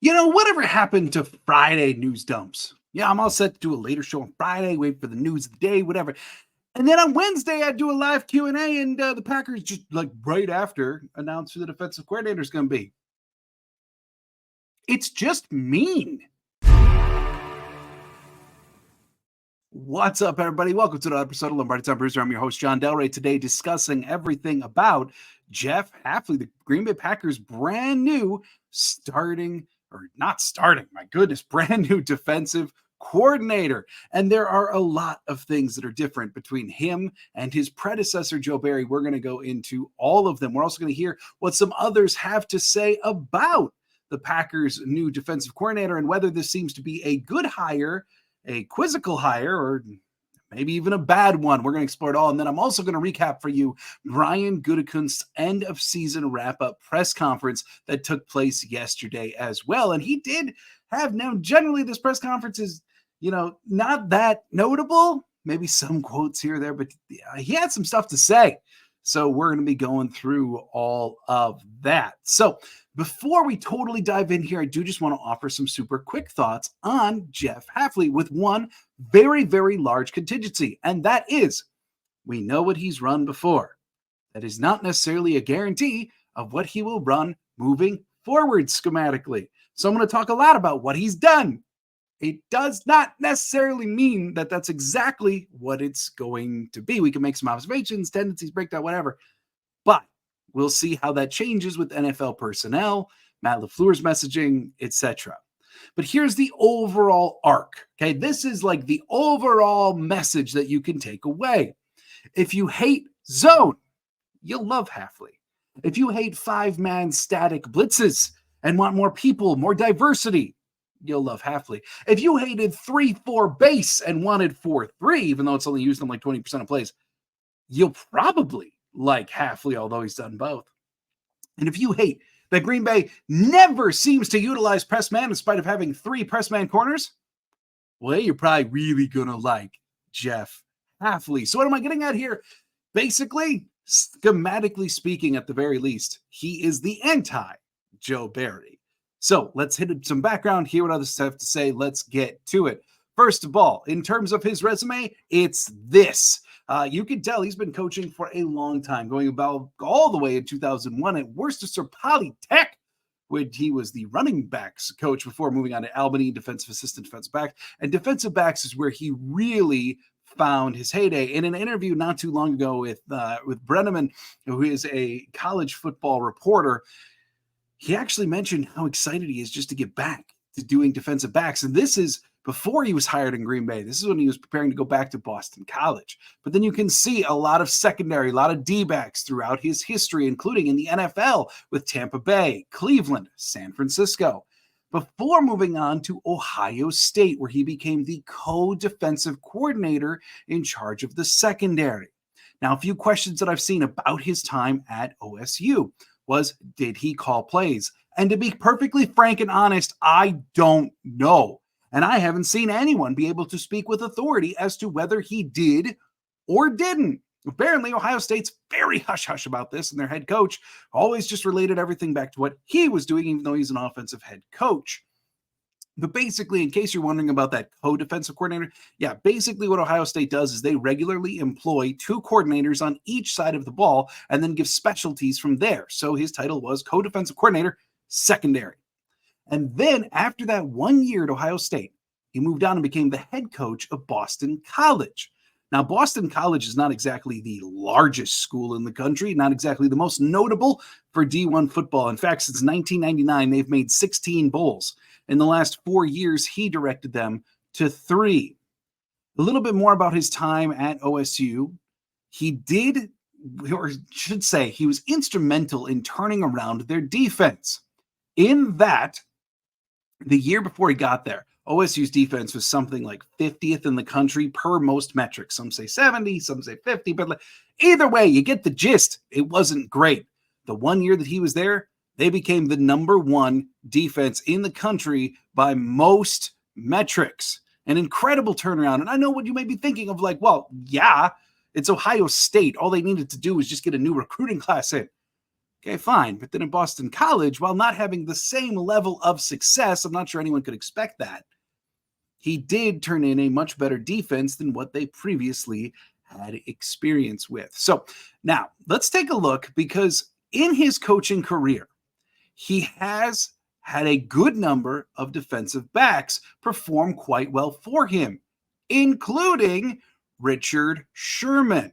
Whatever happened to Friday news dumps? Yeah, I'm all set to do a later show on Friday, wait for the news of the day, whatever. And then on Wednesday, I do a live Q&A, and the Packers just like right after announce who the defensive coordinator is going to be. It's just mean. What's up, everybody? Welcome to another episode of Lombardi Time Brews. I'm your host, John Delray, today discussing everything about Jeff Hafley, the Green Bay Packers' brand new brand new defensive coordinator. And there are a lot of things that are different between him and his predecessor, Joe Barry. We're going to go into all of them. We're also going to hear what some others have to say about the Packers' new defensive coordinator and whether this seems to be a good hire, a quizzical hire, or maybe even a bad one. We're going to explore it all. And then I'm also going to recap for you Brian Gutekunst's end of season wrap-up press conference that took place yesterday as well. And he did have, now generally this press conference is, not that notable. Maybe some quotes here or there, but he had some stuff to say. So we're going to be going through all of that. So before we totally dive in here, I do just want to offer some super quick thoughts on Jeff Hafley with one very, very large contingency. And that is, we know what he's run before. That is not necessarily a guarantee of what he will run moving forward schematically. So I'm going to talk a lot about what he's done. It does not necessarily mean that that's exactly what it's going to be. We can make some observations, tendencies, breakdown, whatever. But we'll see how that changes with NFL personnel, Matt LaFleur's messaging, etc. But here's the overall arc. Okay, this is like the overall message that you can take away. If you hate zone, you'll love Hafley. If you hate 5-man static blitzes and want more people, more diversity, you'll love Hafley. If you hated 3-4 base and wanted 4-3, even though it's only used in like 20% of plays, you'll probably like Hafley, although he's done both. And if you hate that Green Bay never seems to utilize press man in spite of having 3 press man corners, well, you're probably really going to like Jeff Hafley. So what am I getting at here? Basically, schematically speaking, at the very least, he is the anti-Joe Barry. So let's hit some background, hear what others have to say. Let's get to it. First of all, in terms of his resume, it's this. You can tell he's been coaching for a long time, going about all the way in 2001 at Worcester Polytech, when he was the running backs coach before moving on to Albany, defensive assistant, defensive back. And defensive backs is where he really found his heyday. In an interview not too long ago with Brenneman, who is a college football reporter, he actually mentioned how excited he is just to get back to doing defensive backs. And this is before he was hired in Green Bay. This is when he was preparing to go back to Boston College. But then you can see a lot of secondary, a lot of D-backs throughout his history, including in the NFL with Tampa Bay, Cleveland, San Francisco, before moving on to Ohio State, where he became the co-defensive coordinator in charge of the secondary. Now, a few questions that I've seen about his time at OSU was, did he call plays? And to be perfectly frank and honest, I don't know. And I haven't seen anyone be able to speak with authority as to whether he did or didn't. Apparently, Ohio State's very hush-hush about this, and their head coach always just related everything back to what he was doing, even though he's an offensive head coach. But basically, in case you're wondering about that co-defensive coordinator, basically what Ohio State does is they regularly employ 2 coordinators on each side of the ball and then give specialties from there. So his title was co-defensive coordinator, secondary. And then after that 1 year at Ohio State, he moved on and became the head coach of Boston College. Now, Boston College is not exactly the largest school in the country, not exactly the most notable for D1 football. In fact, since 1999, they've made 16 bowls. In the last 4 years, he directed them to 3. A little bit more about his time at OSU. He did, or should say, he was instrumental in turning around their defense. In that, the year before he got there, OSU's defense was something like 50th in the country per most metrics. Some say 70, some say 50, but either way, you get the gist. It wasn't great. The 1 year that he was there, they became the number 1 defense in the country by most metrics. An incredible turnaround. And I know what you may be thinking of, like, well, yeah, it's Ohio State. All they needed to do was just get a new recruiting class in. Okay, fine. But then in Boston College, while not having the same level of success, I'm not sure anyone could expect that. He did turn in a much better defense than what they previously had experience with. So now let's take a look, because in his coaching career, he has had a good number of defensive backs perform quite well for him, including Richard Sherman.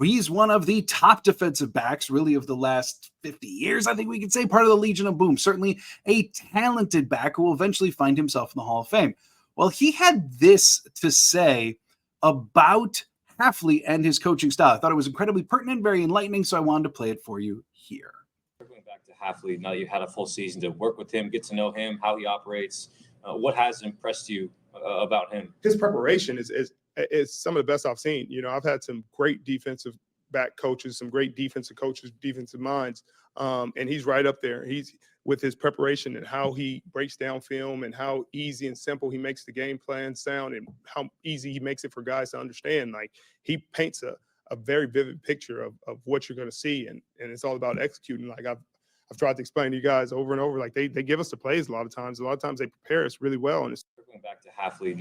He's one of the top defensive backs, really, of the last 50 years, I think we could say, part of the Legion of Boom. Certainly a talented back who will eventually find himself in the Hall of Fame. Well, he had this to say about Hafley and his coaching style. I thought it was incredibly pertinent, very enlightening, so I wanted to play it for you here. Circling back to Hafley, now that you've had a full season to work with him, get to know him, how he operates, what has impressed you about him? His preparation is some of the best I've seen. You know, I've had some great defensive back coaches, some great defensive coaches, defensive minds, and he's right up there. He's with his preparation and how he breaks down film and how easy and simple he makes the game plan sound and how easy he makes it for guys to understand. Like, he paints a very vivid picture of what you're going to see, and it's all about executing. Like I've tried to explain to you guys over and over. Like, they give us the plays a lot of times. A lot of times they prepare us really well. And it's Circling back to Hafley.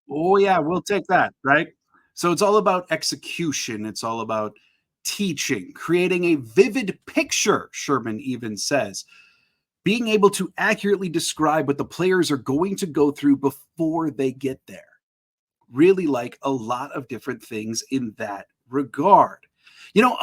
Oh, yeah, we'll take that, right? So it's all about execution. It's all about teaching, creating a vivid picture, Sherman even says. Being able to accurately describe what the players are going to go through before they get there. Really like a lot of different things in that regard. You know,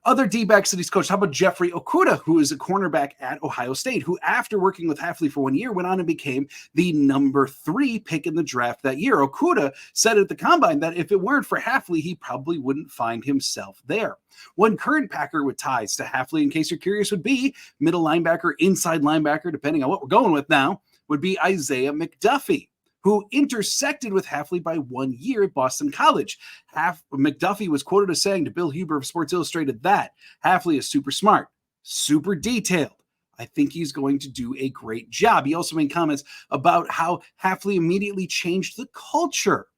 other D-backs that he's coached. How about Jeffrey Okudah, who is a cornerback at Ohio State, who after working with Hafley for 1 year went on and became the number 3 pick in the draft that year. Okudah said at the Combine that if it weren't for Hafley, he probably wouldn't find himself there. One current Packer with ties to Hafley, in case you're curious, would be middle linebacker, inside linebacker, depending on what we're going with now, would be Isaiah McDuffie, who intersected with Hafley by 1 year at Boston College. McDuffie was quoted as saying to Bill Huber of Sports Illustrated that Hafley is super smart, super detailed. I think he's going to do a great job. He also made comments about how Hafley immediately changed the culture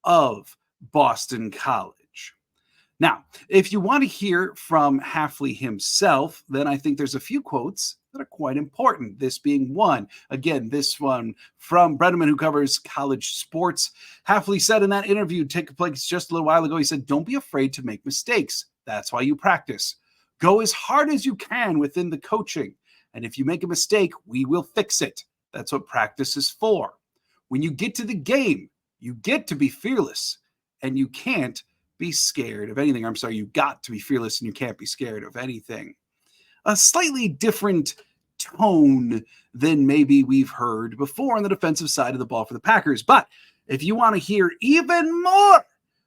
of Boston College. Now, if you want to hear from Hafley himself, then I think there's a few quotes that are quite important. This being one. Again, this one from Brenneman, who covers college sports. Hafley said in that interview, took place just a little while ago, he said, "Don't be afraid to make mistakes. That's why you practice. Go as hard as you can within the coaching. And if you make a mistake, we will fix it. That's what practice is for. When you get to the game, you get to be fearless, and you can't be scared of anything." I'm sorry, you got to be fearless and you can't be scared of anything. A slightly different tone than maybe we've heard before on the defensive side of the ball for the Packers. But if you want to hear even more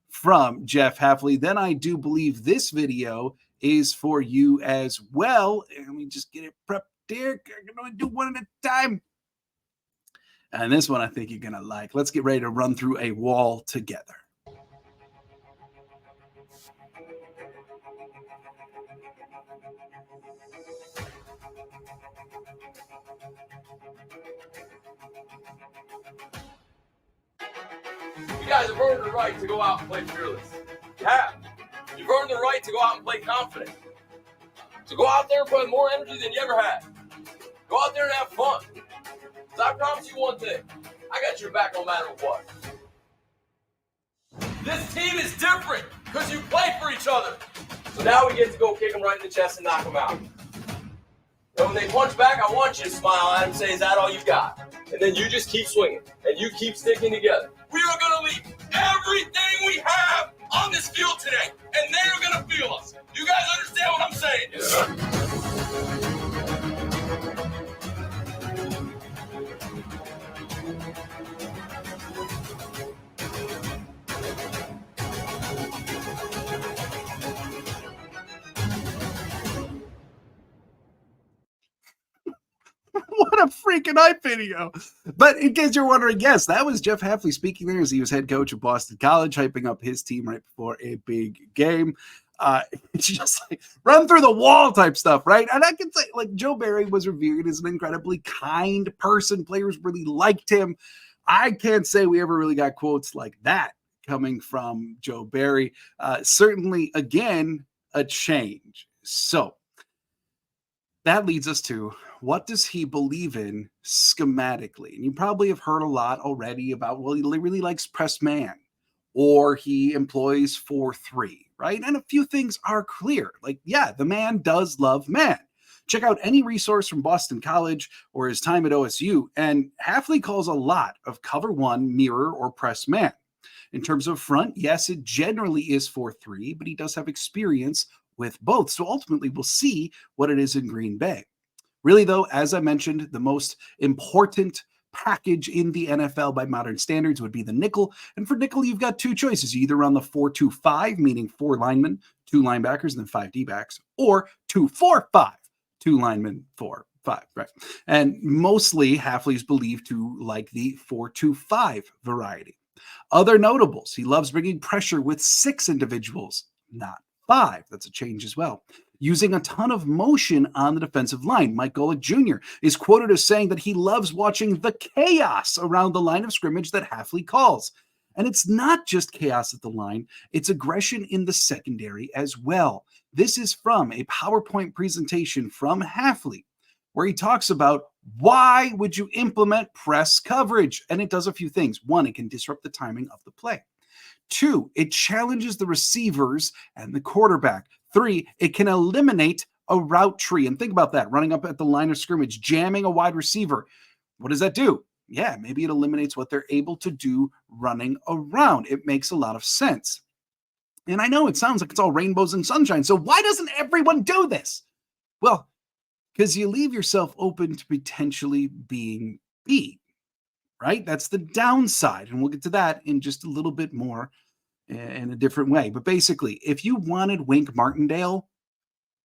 from Jeff Hafley, then I do believe this video is for you as well. And let me just get it prepped here. I'm going to do one at a time. And this one I think you're going to like. Let's get ready to run through a wall together. You guys have earned the right to go out and play fearless. You have. You've earned the right to go out and play confident. To go out there and put more energy than you ever had. Go out there and have fun. Because I promise you one thing. I got your back no matter what. This team is different because you play for each other. So now we get to go kick them right in the chest and knock them out. And when they punch back, I want you to smile at them and say, "Is that all you got?" And then you just keep swinging and you keep sticking together. We are going to leave everything we have on this field today, and they're going to feel us. You guys understand what I'm saying? Yes, What a freaking hype video. But in case you're wondering, yes, that was Jeff Hafley speaking there as he was head coach of Boston College, hyping up his team right before a big game. It's just like run through the wall type stuff, right? And I can say, like, Joe Barry was revered as an incredibly kind person. Players really liked him. I can't say we ever really got quotes like that coming from Joe Barry. Certainly, again, a change. So that leads us to, what does he believe in schematically? And you probably have heard a lot already about, well, he really likes press man, or he employs 4-3, right? And a few things are clear. Like, yeah, the man does love man. Check out any resource from Boston College or his time at OSU, and Hafley calls a lot of cover one, mirror, or press man. In terms of front, yes, it generally is 4-3, but he does have experience with both. So ultimately, we'll see what it is in Green Bay. Really, though, as I mentioned, the most important package in the NFL by modern standards would be the nickel. And for nickel, you've got two choices. You either run the 4-2-5, meaning 4 linemen, 2 linebackers, and then 5 D-backs, or 2-4-5, 2 linemen, 4-5, right? And mostly, Hafley's believed to like the 4-2-5 variety. Other notables, he loves bringing pressure with 6 individuals, not 5. That's a change as well. Using a ton of motion on the defensive line. Mike Golick Jr. is quoted as saying that he loves watching the chaos around the line of scrimmage that Hafley calls. And it's not just chaos at the line, it's aggression in the secondary as well. This is from a PowerPoint presentation from Hafley, where he talks about why would you implement press coverage? And it does a few things. 1, it can disrupt the timing of the play. 2, it challenges the receivers and the quarterback. 3, it can eliminate a route tree. And think about that, running up at the line of scrimmage, jamming a wide receiver. What does that do? Yeah, maybe it eliminates what they're able to do running around. It makes a lot of sense. And I know it sounds like it's all rainbows and sunshine. So why doesn't everyone do this? Well, because you leave yourself open to potentially being beat, right? That's the downside. And we'll get to that in just a little bit more in a different way. But basically, if you wanted Wink Martindale,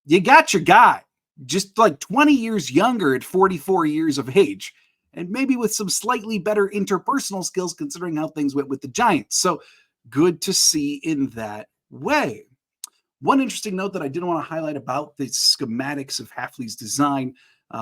you got your guy, just like 20 years younger at 44 years of age, and maybe with some slightly better interpersonal skills considering how things went with the Giants. So good to see in that way. One interesting note that I did want to highlight about the schematics of Hafley's design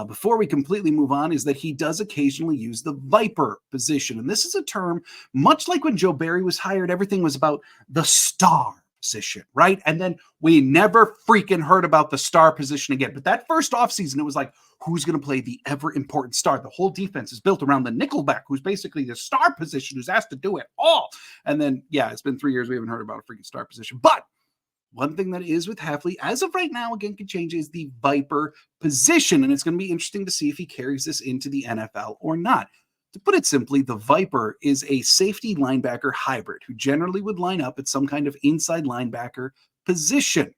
before we completely move on is that he does occasionally use the Viper position. And this is a term, much like when Joe Barry was hired, everything was about the star position, right? And then we never freaking heard about the star position again. But that first offseason, it was like, who's going to play the ever important star? The whole defense is built around the nickelback, who's basically the star position, who's asked to do it all. And then, yeah, it's been 3 years. We haven't heard about a freaking star position. But one thing that is with Hafley, as of right now, again, could change, is the Viper position. And it's going to be interesting to see if he carries this into the NFL or not. To put it simply, the Viper is a safety linebacker hybrid who generally would line up at some kind of inside linebacker position.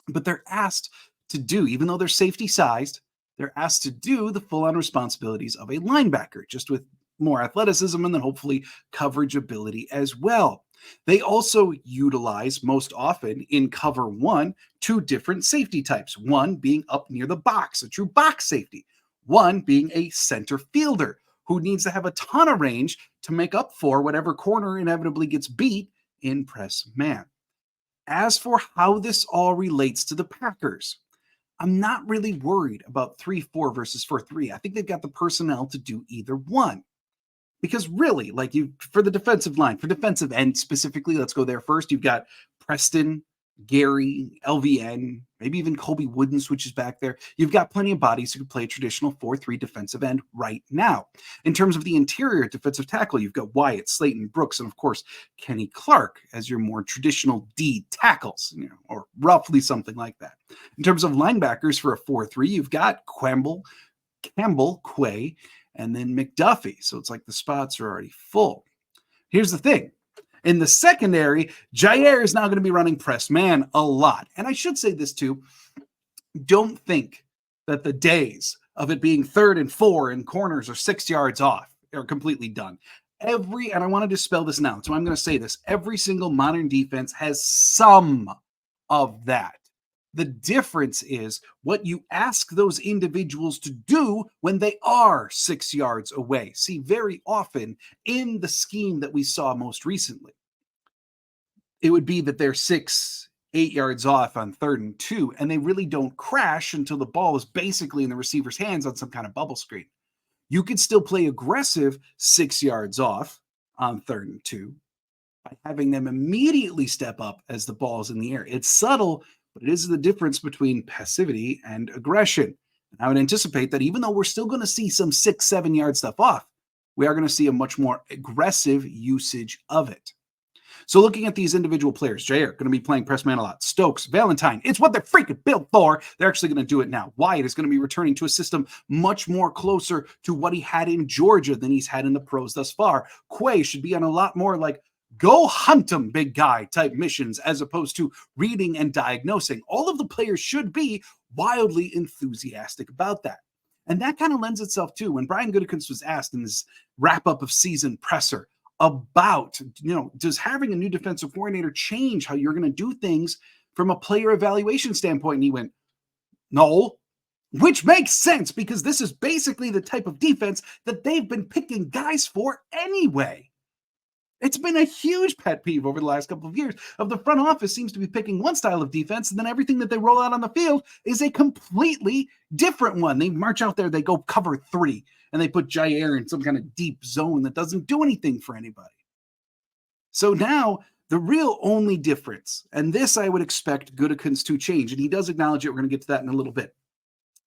But they're asked to do, even though they're safety sized, they're asked to do the full-on responsibilities of a linebacker, just with more athleticism and then hopefully coverage ability as well. They also utilize, most often in cover one, 2 different safety types. One being up near the box, a true box safety. One being a center fielder who needs to have a ton of range to make up for whatever corner inevitably gets beat in press man. As for how this all relates to the Packers, I'm not really worried about 3-4 versus 4-3. I think they've got the personnel to do either one. Because really, like for the defensive line, for defensive end specifically, let's go there first. You've got Preston, Gary, LVN, maybe even Colby Wooden switches back there. You've got plenty of bodies who can play a traditional 4-3 defensive end right now. In terms of the interior defensive tackle, you've got Wyatt, Slayton, Brooks, and of course, Kenny Clark as your more traditional D tackles, or roughly something like that. In terms of linebackers for a 4-3, you've got Campbell, Quay, and then McDuffie. So it's like the spots are already full. Here's the thing. In the secondary, Jair is now going to be running press man a lot. And I should say this too. Don't think that the days of it being 3rd and 4 and corners are 6 yards off are completely done. And I want to dispel this now. So I'm going to say this. Every single modern defense has some of that. The difference is what you ask those individuals to do when they are 6 yards away. See, very often in the scheme that we saw most recently, it would be that they're 6, 8 yards off on 3rd and 2, and they really don't crash until the ball is basically in the receiver's hands on some kind of bubble screen. You could still play aggressive 6 yards off on 3rd and 2 by having them immediately step up as the ball's in the air. It's subtle, but it is the difference between passivity and aggression. I would anticipate that even though we're still going to see some 6-7 yard stuff off, we are going to see a much more aggressive usage of it. So looking at these individual players, Jair going to be playing press man a lot. Stokes, Valentine, it's what they're freaking built for. They're actually going to do it now. Wyatt is going to be returning to a system much more closer to what he had in Georgia than he's had in the pros thus far. Quay should be on a lot more like go hunt them, big guy type missions, as opposed to reading and diagnosing. All of the players should be wildly enthusiastic about that. And that kind of lends itself to when Brian Gutekunst was asked in his wrap-up of season presser about, does having a new defensive coordinator change how you're going to do things from a player evaluation standpoint? And he went, no, which makes sense because this is basically the type of defense that they've been picking guys for anyway. It's been a huge pet peeve over the last couple of years of the front office seems to be picking one style of defense, and then everything that they roll out on the field is a completely different one. They march out there, they go cover 3, and they put Jair in some kind of deep zone that doesn't do anything for anybody. So now the real only difference, and this I would expect Gutekunst to change, and he does acknowledge it, we're going to get to that in a little bit,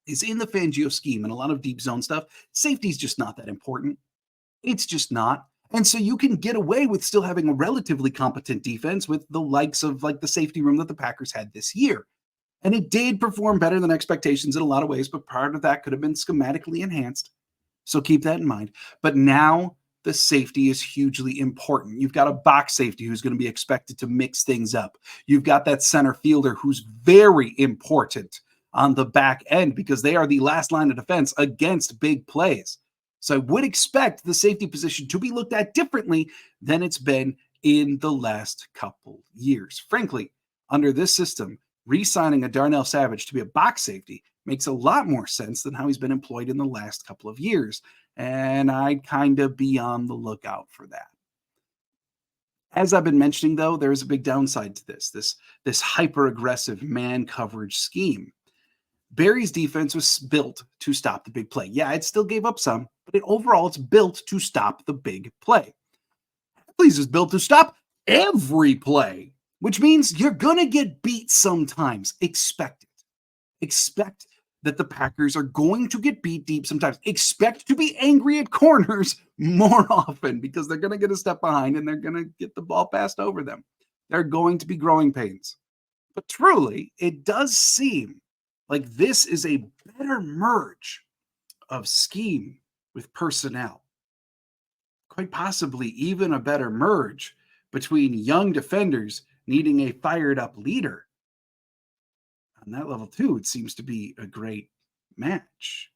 is in the Fangio scheme and a lot of deep zone stuff, safety is just not that important. It's just not. And so you can get away with still having a relatively competent defense with the likes of like the safety room that the Packers had this year. And it did perform better than expectations in a lot of ways, but part of that could have been schematically enhanced. So keep that in mind. But now the safety is hugely important. You've got a box safety who's going to be expected to mix things up. You've got that center fielder who's very important on the back end because they are the last line of defense against big plays. So I would expect the safety position to be looked at differently than it's been in the last couple years. Frankly, under this system, re-signing a Darnell Savage to be a box safety makes a lot more sense than how he's been employed in the last couple of years. And I'd kind of be on the lookout for that. As I've been mentioning, though, there is a big downside to this hyper-aggressive man coverage scheme. Barry's defense was built to stop the big play. Yeah, it still gave up some, but overall it's built to stop the big play. Hafley's is built to stop every play, which means you're going to get beat sometimes. Expect it. Expect that the Packers are going to get beat deep sometimes. Expect to be angry at corners more often because they're going to get a step behind and they're going to get the ball passed over them. There are going to be growing pains. But truly, it does seem like this is a better merge of scheme with personnel. Quite possibly even a better merge between young defenders needing a fired up leader. On that level too, it seems to be a great match.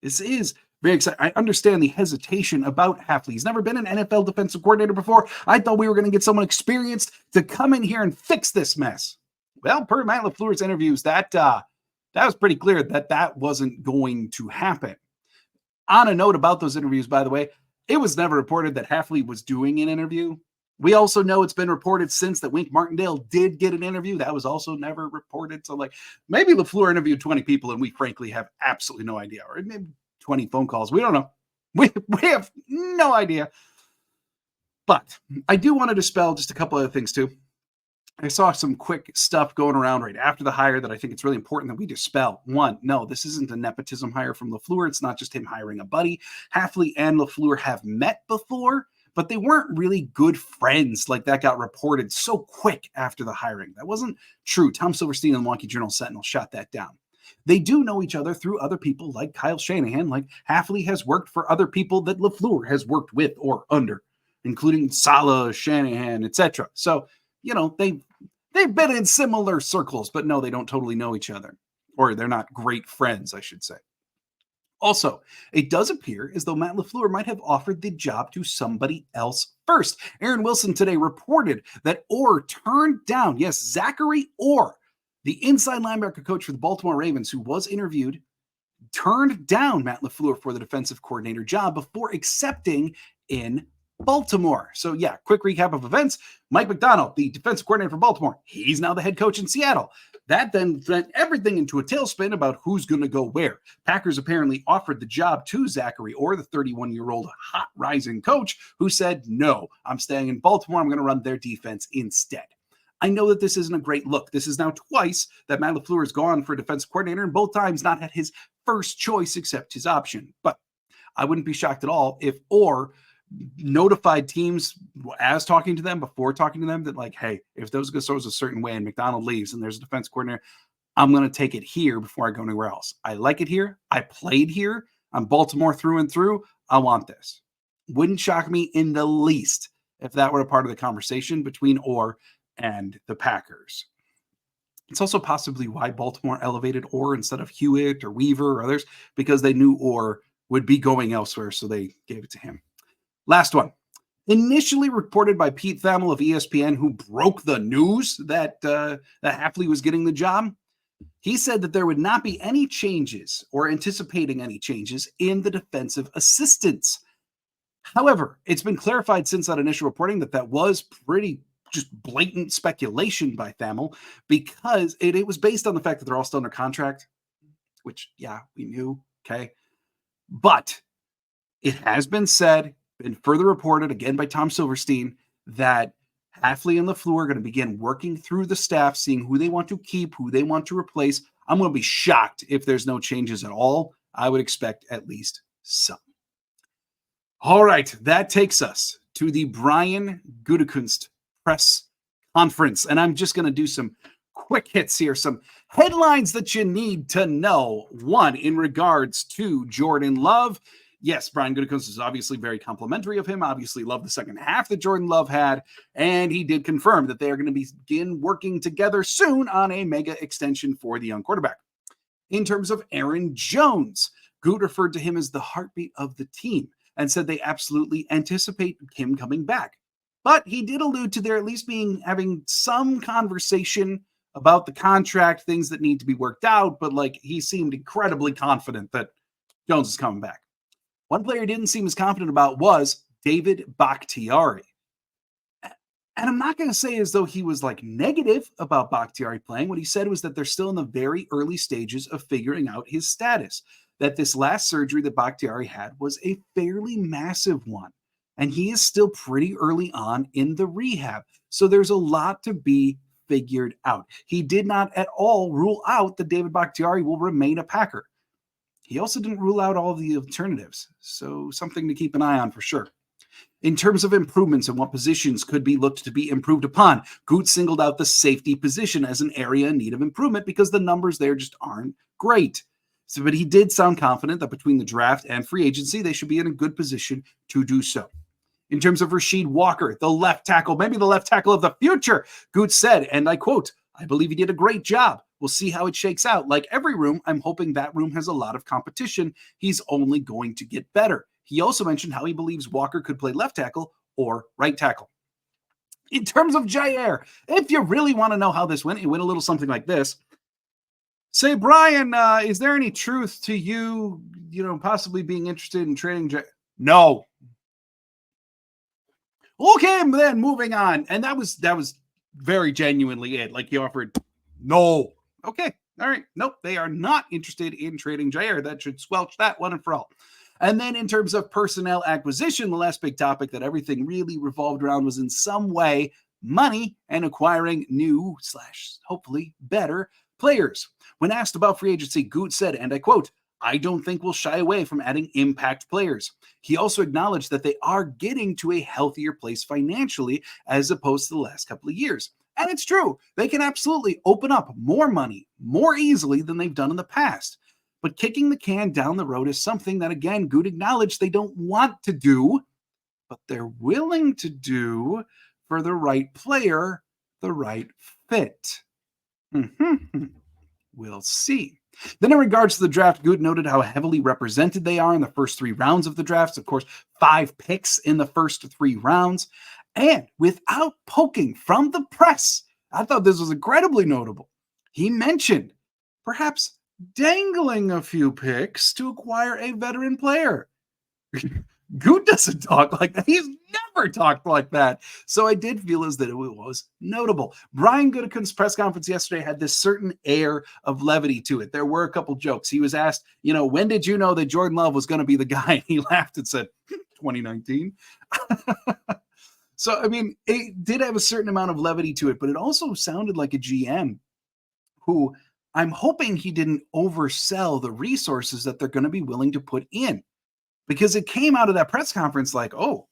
This is very exciting. I understand the hesitation about Hafley. He's never been an NFL defensive coordinator before. I thought we were going to get someone experienced to come in here and fix this mess. Well, per Matt LaFleur's interviews, that was pretty clear that wasn't going to happen. On a note about those interviews, by the way, it was never reported that Hafley was doing an interview. We also know it's been reported since that Wink Martindale did get an interview. That was also never reported. So maybe LaFleur interviewed 20 people and we frankly have absolutely no idea. Or maybe 20 phone calls. We don't know. We have no idea. But I do want to dispel just a couple other things too. I saw some quick stuff going around right after the hire that I think it's really important that we dispel. One, no, this isn't a nepotism hire from LaFleur. It's not just him hiring a buddy. Hafley and LaFleur have met before, but they weren't really good friends like that got reported so quick after the hiring. That wasn't true. Tom Silverstein and the Milwaukee Journal-Sentinel shot that down. They do know each other through other people like Kyle Shanahan, like Hafley has worked for other people that LaFleur has worked with or under, including Saleh, Shanahan, etc. So, they've been in similar circles, but no, they don't totally know each other, or they're not great friends, I should say. Also, it does appear as though Matt LaFleur might have offered the job to somebody else first. Aaron Wilson today reported that Orr turned down, yes, Zachary Orr, the inside linebacker coach for the Baltimore Ravens, who was interviewed, turned down Matt LaFleur for the defensive coordinator job before accepting in Baltimore. So yeah, quick recap of events. Mike McDonald, the defensive coordinator for Baltimore, he's now the head coach in Seattle. That then sent everything into a tailspin about who's going to go where. Packers apparently offered the job to Zachary Orr, the 31-year-old hot rising coach, who said, no, I'm staying in Baltimore. I'm going to run their defense instead. I know that this isn't a great look. This is now twice that Matt LaFleur has gone for defensive coordinator, and both times not had his first choice accept his option. But I wouldn't be shocked at all if Orr notified teams as talking to them before talking to them that, like, hey, if those goes a certain way and McDonald leaves and there's a defense coordinator, I'm going to take it here before I go anywhere else. I like it here. I played here. I'm Baltimore through and through. I want this. Wouldn't shock me in the least if that were a part of the conversation between Orr and the Packers. It's also possibly why Baltimore elevated Orr instead of Hewitt or Weaver or others, because they knew Orr would be going elsewhere, so they gave it to him. Last one. Initially reported by Pete Thamel of ESPN, who broke the news that Hafley was getting the job, he said that there would not be any changes or anticipating any changes in the defensive assistants. However, it's been clarified since that initial reporting that was pretty just blatant speculation by Thamel, because it was based on the fact that they're all still under contract, which, yeah, we knew, okay? But it has been said, been further reported again by Tom Silverstein, that Hafley and LaFleur are going to begin working through the staff, seeing who they want to keep, who they want to replace. I'm going to be shocked if there's no changes at all. I would expect at least some. All right, that takes us to the Brian Gutekunst press conference. And I'm just going to do some quick hits here, some headlines that you need to know. One, in regards to Jordan Love. Yes, Brian Gutekunst is obviously very complimentary of him, obviously loved the second half that Jordan Love had, and he did confirm that they are going to begin working together soon on a mega extension for the young quarterback. In terms of Aaron Jones, Gute referred to him as the heartbeat of the team and said they absolutely anticipate him coming back. But he did allude to there at least having some conversation about the contract, things that need to be worked out, but like he seemed incredibly confident that Jones is coming back. One player he didn't seem as confident about was David Bakhtiari. And I'm not going to say as though he was like negative about Bakhtiari playing. What he said was that they're still in the very early stages of figuring out his status, that this last surgery that Bakhtiari had was a fairly massive one. And he is still pretty early on in the rehab. So there's a lot to be figured out. He did not at all rule out that David Bakhtiari will remain a Packer. He also didn't rule out all the alternatives. So something to keep an eye on for sure. In terms of improvements and what positions could be looked to be improved upon, Gute singled out the safety position as an area in need of improvement because the numbers there just aren't great. So, but he did sound confident that between the draft and free agency, they should be in a good position to do so. In terms of Rasheed Walker, the left tackle, maybe the left tackle of the future, Gute said, and I quote, "I believe he did a great job. We'll see how it shakes out. Like every room, I'm hoping that room has a lot of competition. He's only going to get better." He also mentioned how he believes Walker could play left tackle or right tackle. In terms of Jair, if you really want to know how this went, it went a little something like this. Say, Brian, is there any truth to you, possibly being interested in trading Jair? No. Okay, then moving on. And that was very genuinely it. Like he offered, no. Okay, all right. Nope, they are not interested in trading Jair. That should squelch that one and for all. And then in terms of personnel acquisition, the last big topic that everything really revolved around was in some way money and acquiring new / hopefully better players. When asked about free agency, Gute said, and I quote, "I don't think we'll shy away from adding impact players." He also acknowledged that they are getting to a healthier place financially as opposed to the last couple of years. And it's true. They can absolutely open up more money more easily than they've done in the past. But kicking the can down the road is something that, again, Gute acknowledged they don't want to do, but they're willing to do for the right player, the right fit. We'll see. Then in regards to the draft, Gute noted how heavily represented they are in the first 3 rounds of the drafts. Of course, 5 picks in the first 3 rounds. And without poking from the press, I thought this was incredibly notable. He mentioned perhaps dangling a few picks to acquire a veteran player. Gute doesn't talk like that. He's never talked like that. So I did feel as that it was notable. Brian Gutekunst's press conference yesterday had this certain air of levity to it. There were a couple jokes. He was asked, when did you know that Jordan Love was going to be the guy? And he laughed and said, 2019. So, I mean, it did have a certain amount of levity to it, but it also sounded like a GM who I'm hoping he didn't oversell the resources that they're going to be willing to put in, because it came out of that press conference like, oh,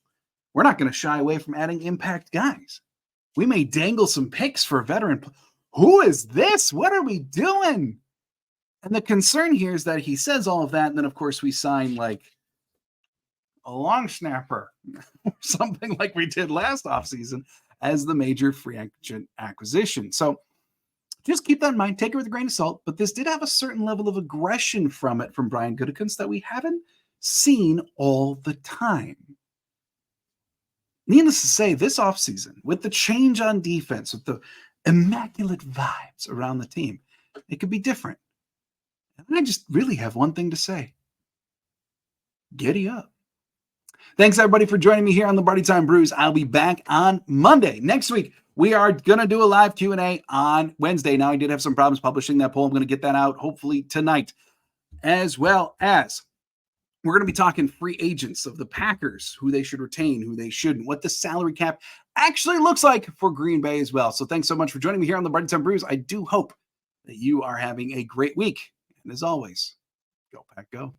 we're not going to shy away from adding impact guys. We may dangle some picks for a veteran. Who is this? What are we doing? And the concern here is that he says all of that, and then, of course, we sign like a long snapper or something like we did last offseason as the major free agent acquisition. So just keep that in mind. Take it with a grain of salt. But this did have a certain level of aggression from Brian Gutekunst that we haven't seen all the time. Needless to say, this offseason, with the change on defense, with the immaculate vibes around the team, it could be different. And I just really have one thing to say. Giddy up. Thanks, everybody, for joining me here on Lombardi Time Brews. I'll be back on Monday. Next week, we are going to do a live Q&A on Wednesday. Now, I did have some problems publishing that poll. I'm going to get that out hopefully tonight, as well as we're going to be talking free agents of the Packers, who they should retain, who they shouldn't, what the salary cap actually looks like for Green Bay as well. So thanks so much for joining me here on Lombardi Time Brews. I do hope that you are having a great week. And as always, go Pack, go.